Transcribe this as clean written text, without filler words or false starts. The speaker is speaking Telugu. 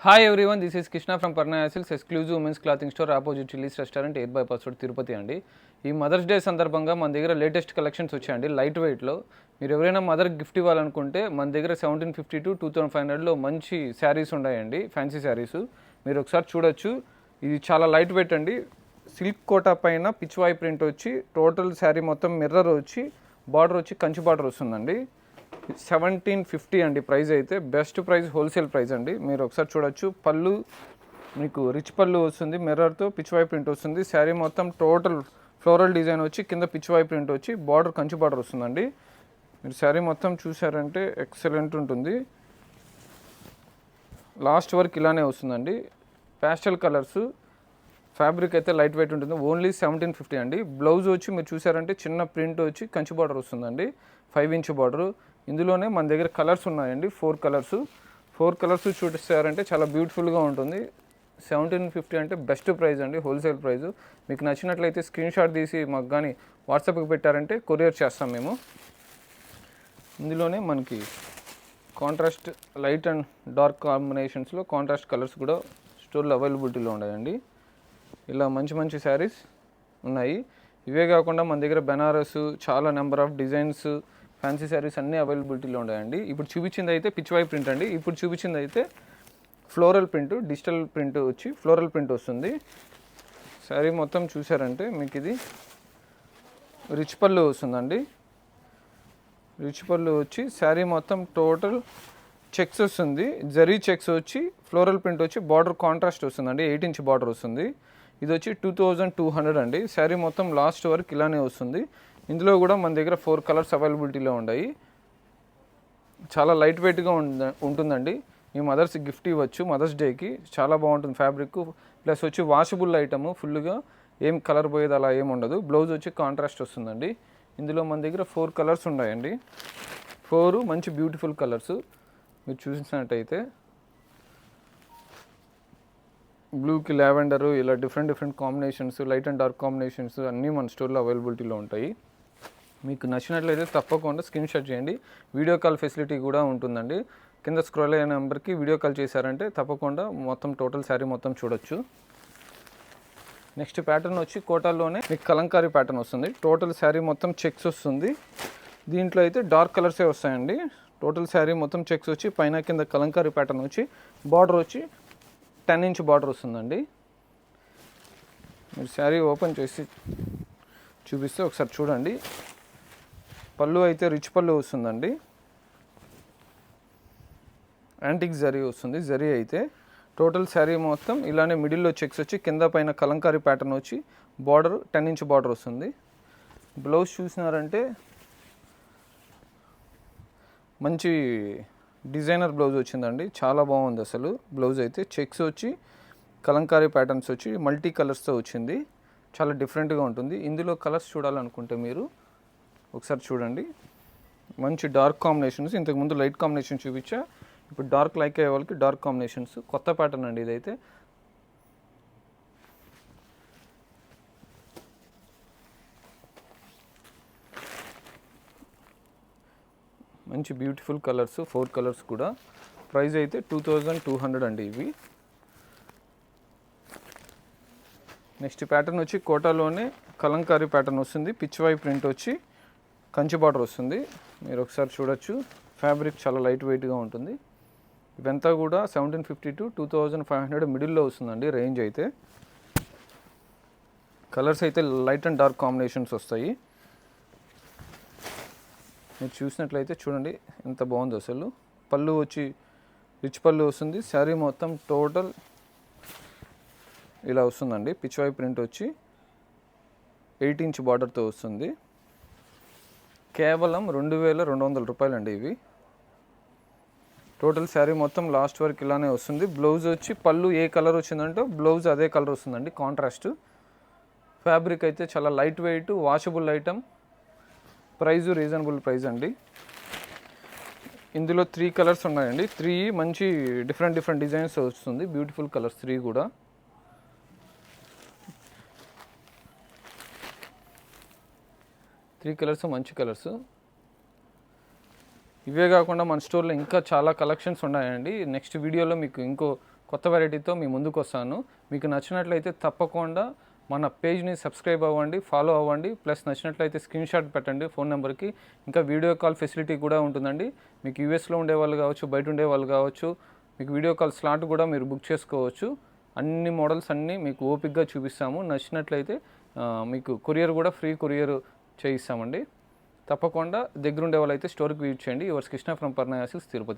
Hi everyone, this is Krishna from Parnaya Silks, exclusive women's clothing store opposite Chili's restaurant 8 bypass road Tirupati అండి. ఈ మదర్స్ డే సందర్భంగా మన దగ్గర లేటెస్ట్ కలెక్షన్స్ వచ్చాయండి లైట్ వెయిట్లో. మీరు ఎవరైనా మదర్ గిఫ్ట్ ఇవ్వాలనుకుంటే మన దగ్గర 1750 to 2500లో మంచి శారీస్ ఉన్నాయండి, ఫ్యాన్సీ శారీస్. మీరు ఒకసారి చూడొచ్చు. ఇది చాలా లైట్ వెయిట్ అండి. సిల్క్ కోటా పైన పిచ్వాయి ప్రింట్ వచ్చి టోటల్ శారీ మొత్తం మిర్రర్ వచ్చి బార్డర్ వచ్చి కంచి బార్డర్ వస్తుందండి. 1750 అండి ప్రైస్ అయితే. బెస్ట్ ప్రైస్, హోల్సేల్ ప్రైస్ అండి. మీరు ఒకసారి చూడొచ్చు. పళ్ళు మీకు రిచ్ పళ్ళు వస్తుంది, మిర్రర్తో పిచ్వాయి ప్రింట్ వస్తుంది. శారీ మొత్తం టోటల్ ఫ్లోరల్ డిజైన్ వచ్చి కింద పిచ్వాయి ప్రింట్ వచ్చి బార్డర్ కంచి బార్డర్ వస్తుందండి. మీరు శారీ మొత్తం చూసారంటే ఎక్సలెంట్ ఉంటుంది. లాస్ట్ వర్క్ ఇలానే వస్తుందండి. ప్యాస్టల్ కలర్స్, ఫ్యాబ్రిక్ అయితే లైట్ వెయిట్ ఉంటుంది. ఓన్లీ 1750 అండి. బ్లౌజ్ వచ్చి మీరు చూసారంటే చిన్న ప్రింట్ వచ్చి కంచి బార్డర్ వస్తుందండి, 5 ఇంచ్ బార్డర్. ఇందులోనే మన దగ్గర కలర్స్ ఉన్నాయండి, 4 కలర్స్ చూపిస్తారంటే చాలా బ్యూటిఫుల్గా ఉంటుంది. 1750 అంటే బెస్ట్ ప్రైస్ అండి, హోల్సేల్ ప్రైస్. మీకు నచ్చినట్లయితే స్క్రీన్ షాట్ తీసి మాకు కానీ వాట్సాప్కి పెట్టారంటే కొరియర్ చేస్తాం మేము. ఇందులోనే మనకి కాంట్రాస్ట్ లైట్ అండ్ డార్క్ కాంబినేషన్స్లో కాంట్రాస్ట్ కలర్స్ కూడా స్టోర్లో అవైలబిలిటీలో ఉన్నాయండి. ఇలా మంచి మంచి శారీస్ ఉన్నాయి. ఇవే కాకుండా మన దగ్గర బెనారస్ చాలా number of designs fancy saris అన్నీ అవైలబిలిటీలో ఉన్నాయండి. ఇప్పుడు చూపించింది అయితే పిచ్వాయి ప్రింట్ అండి. ఇప్పుడు చూపించింది అయితే ఫ్లోరల్ ప్రింట్, డిజిటల్ ప్రింట్ వచ్చి ఫ్లోరల్ ప్రింట్ వస్తుంది. శారీ మొత్తం చూసారంటే మీకు ఇది రిచ్ పళ్ళు వస్తుందండి. రిచ్ పళ్ళు వచ్చి శారీ మొత్తం టోటల్ చెక్స్ వస్తుంది. జరీ చెక్స్ వచ్చి ఫ్లోరల్ ప్రింట్ వచ్చి బార్డర్ కాంట్రాస్ట్ వస్తుందండి, 8 ఇంచ్ బార్డర్ వస్తుంది. ఇది వచ్చి 2200 అండి. శారీ మొత్తం లాస్ట్ వరకు ఇలానే వస్తుంది. ఇందులో కూడా మన దగ్గర 4 కలర్స్ అవైలబిలిటీలో ఉన్నాయి. చాలా లైట్ వెయిట్గా ఉంటుందండి. మీ మదర్స్ గిఫ్ట్ ఇవ్వచ్చు మదర్స్ డేకి. చాలా బాగుంటుంది ఫ్యాబ్రిక్. ప్లస్ వచ్చి వాషబుల్ ఐటమ్, ఫుల్గా ఏం కలర్ పోయేది అలా ఏమి ఉండదు. బ్లౌజ్ వచ్చి కాంట్రాస్ట్ వస్తుందండి. ఇందులో మన దగ్గర 4 కలర్స్ ఉన్నాయండి. 4 మంచి బ్యూటిఫుల్ కలర్స్. మీరు చూసినట్టయితే బ్లూకి లావెండరు, ఇలా different combinations, light and dark combinations అన్నీ మన స్టోర్లో అవైలబిలిటీలో ఉంటాయి. మీకు నచ్చినట్లయితే తప్పకుండా స్క్రీన్ షాట్ చేయండి. వీడియో కాల్ ఫెసిలిటీ కూడా ఉంటుందండి. కింద స్క్రోల్ అయిన నెంబర్కి వీడియో కాల్ చేశారంటే తప్పకుండా మొత్తం టోటల్ శారీ మొత్తం చూడొచ్చు. నెక్స్ట్ ప్యాటర్న్ వచ్చి కోటాల్లోనే మీకు కలంకారీ ప్యాటర్న్ వస్తుంది. టోటల్ శారీ మొత్తం చెక్స్ వస్తుంది. దీంట్లో అయితే డార్క్ కలర్సే వస్తాయండి. టోటల్ శారీ మొత్తం చెక్స్ వచ్చి పైన కింద కలంకారీ ప్యాటర్న్ వచ్చి బార్డర్ వచ్చి 10 ఇంచ్ బార్డర్ వస్తుందండి. మీరు శారీ ఓపెన్ చేసి చూపిస్తే ఒకసారి చూడండి. పళ్ళు అయితే రిచ్ పళ్ళు వస్తుందండి. యాంటిక్ జరీ వస్తుంది. జరీ అయితే టోటల్ శారీ మొత్తం ఇలానే మిడిల్లో చెక్స్ వచ్చి కింద పైన కలంకారీ ప్యాటర్న్ వచ్చి బార్డర్ 10 ఇంచ్ బార్డర్ వస్తుంది. బ్లౌజ్ చూసినారంటే మంచి డిజైనర్ బ్లౌజ్ వచ్చిందండి. చాలా బాగుంది అసలు. బ్లౌజ్ అయితే చెక్స్ వచ్చి కలంకారీ ప్యాటర్న్స్ వచ్చి మల్టీ కలర్స్తో వచ్చింది. చాలా డిఫరెంట్గా ఉంటుంది. ఇందులో కలర్స్ చూడాలనుకుంటే మీరు ఒకసారి చూడండి. మంచి డార్క్ కాంబినేషన్స్. ఇంతకుముందు లైట్ కాంబినేషన్ చూపించా, ఇప్పుడు డార్క్ లైక్ అయ్యే వాళ్ళకి డార్క్ కాంబినేషన్స్. కొత్త ప్యాటర్న్ అండి ఇదైతే. మంచి బ్యూటిఫుల్ కలర్స్, 4 కలర్స్ కూడా. ప్రైస్ అయితే 2200 అండి ఇవి. నెక్స్ట్ ప్యాటర్న్ వచ్చి కోటాలోనే కలంకారీ ప్యాటర్న్ వస్తుంది. పిచ్వాయి ప్రింట్ వచ్చి కంచి బార్డర్ వస్తుంది. మీరు ఒకసారి చూడొచ్చు. ఫ్యాబ్రిక్ చాలా లైట్ వెయిట్గా ఉంటుంది. ఇవంతా కూడా 1750 to 2500 మిడిల్లో వస్తుందండి రేంజ్ అయితే. కలర్స్ అయితే లైట్ అండ్ డార్క్ కాంబినేషన్స్ వస్తాయి. మీరు చూసినట్లయితే చూడండి ఎంత బాగుందో అసలు. పళ్ళు వచ్చి రిచ్ పళ్ళు వస్తుంది. శారీ మొత్తం టోటల్ ఇలా వస్తుందండి. పిచ్వాయి ప్రింట్ వచ్చి 8 ఇంచ్ బార్డర్తో వస్తుంది. కేవలం 2200 రూపాయలు అండి ఇవి. టోటల్ శారీ మొత్తం లాస్ట్ వరకు ఇలానే వస్తుంది. బ్లౌజ్ వచ్చి పళ్ళు ఏ కలర్ వచ్చిందంటే బ్లౌజ్ అదే కలర్ వస్తుందండి, కాంట్రాస్ట్. ఫ్యాబ్రిక్ అయితే చాలా light weight, washable item. Price reasonable price అండి. ఇందులో 3 కలర్స్ ఉన్నాయండి. 3 మంచి డిఫరెంట్ డిజైన్స్ వస్తుంది. బ్యూటిఫుల్ కలర్స్ 3 కూడా. త్రీ కలర్స్ మంచి కలర్స్. ఇవే కాకుండా మన స్టోర్లో ఇంకా చాలా కలెక్షన్స్ ఉన్నాయండి. నెక్స్ట్ వీడియోలో మీకు ఇంకో కొత్త వెరైటీతో మీ ముందుకు వస్తాను. మీకు నచ్చినట్లయితే తప్పకుండా మన పేజ్ని సబ్స్క్రైబ్ అవ్వండి, ఫాలో అవ్వండి. ప్లస్ నచ్చినట్లయితే స్క్రీన్ షాట్ పెట్టండి ఫోన్ నెంబర్కి. ఇంకా వీడియో కాల్ ఫెసిలిటీ కూడా ఉంటుందండి. మీకు యూఎస్లో ఉండే వాళ్ళు కావచ్చు, బయట ఉండే వాళ్ళు కావచ్చు, మీకు వీడియో కాల్ స్లాట్ కూడా మీరు బుక్ చేసుకోవచ్చు. అన్ని మోడల్స్ అన్నీ మీకు ఓపిక్గా చూపిస్తాము. నచ్చినట్లయితే మీకు కొరియర్ కూడా ఫ్రీ కొరియర్ చేయిస్తామండి. తప్పకుండా దగ్గర ఉండే వాళ్ళైతే స్టోర్కి విజిట్ చేయండి. యువర్స్ కృష్ణ ఫ్రమ్ పర్ణయాసిల్స్ తిరుపతి.